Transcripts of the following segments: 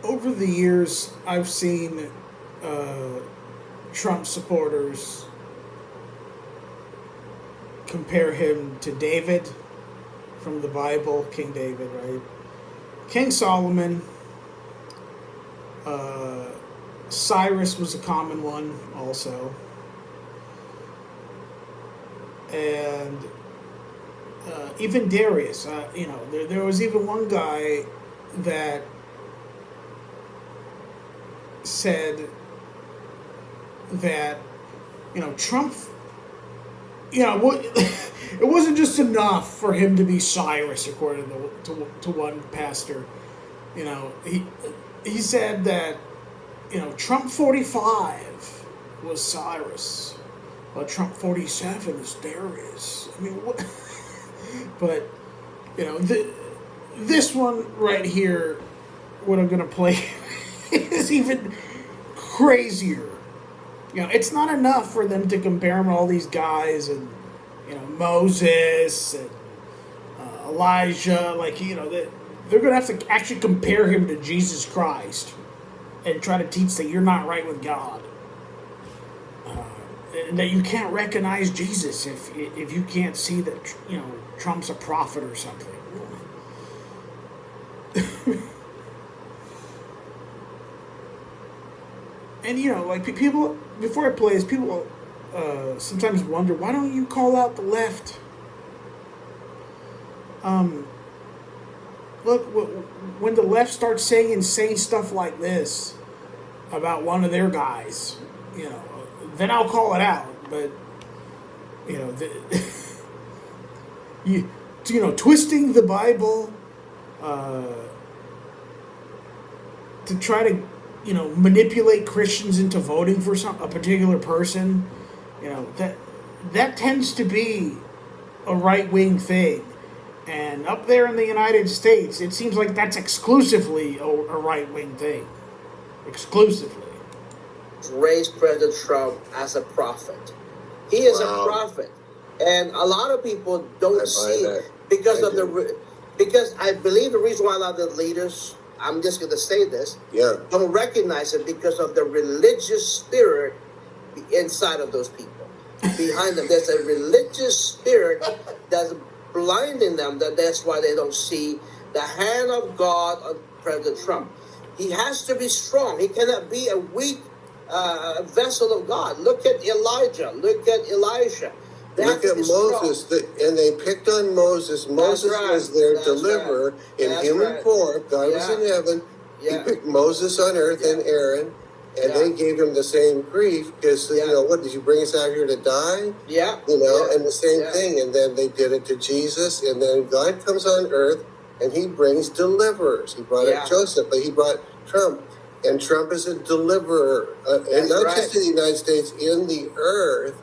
over the years, I've seen Trump supporters compare him to David from the Bible, King David, right? King Solomon, Cyrus was a common one also. And even Darius, there was even one guy that said that, Trump, it wasn't just enough for him to be Cyrus, according to one pastor. He said that, Trump 45 was Cyrus, but Trump 47 is Darius. I mean, what? But, this one right here, what I'm going to play, is even crazier. It's not enough for them to compare him to all these guys and, Moses and Elijah. They're going to have to actually compare him to Jesus Christ and try to teach that you're not right with God. And that you can't recognize Jesus if you can't see that, Trump's a prophet or something. And, people, before I play this, people sometimes wonder, why don't you call out the left? Look, when the left starts saying insane stuff like this about one of their guys, then I'll call it out. But, twisting the Bible to try to, manipulate Christians into voting for a particular person, that tends to be a right-wing thing. And up there in the United States, it seems like that's exclusively a right-wing thing. Exclusively. Raised President Trump as a prophet. He is a prophet. And a lot of people don't see it because I believe the reason why a lot of the leaders, I'm just going to say this, don't recognize it because of the religious spirit inside of those people. Behind them, there's a religious spirit that's blinding them. That's why they don't see the hand of God on President Trump. He has to be strong. He cannot be a weak vessel of God. Look at Elijah. Look at Elisha. Look at Moses, and they picked on Moses. Moses was their deliverer in human form. God was in heaven. He picked Moses on earth and Aaron, and they gave him the same grief because, what, did you bring us out here to die? And the same thing. And then they did it to Jesus, and then God comes on earth, and he brings deliverers. He brought up Joseph, but he brought Trump. And Trump is a deliverer, and not just in the United States, in the earth.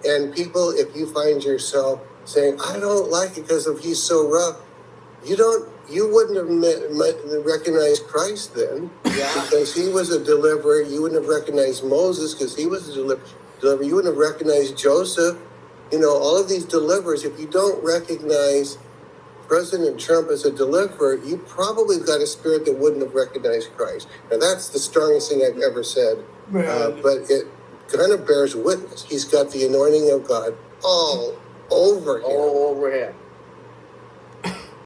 And people, if you find yourself saying, I don't like it because of he's so rough, you wouldn't have recognized Christ then, because he was a deliverer. You wouldn't have recognized Moses because he was a deliverer. You wouldn't have recognized Joseph. All of these deliverers, if you don't recognize President Trump as a deliverer, you probably got a spirit that wouldn't have recognized Christ. Now, that's the strongest thing I've ever said, but it kind of bears witness. He's got the anointing of God all over him. All over him.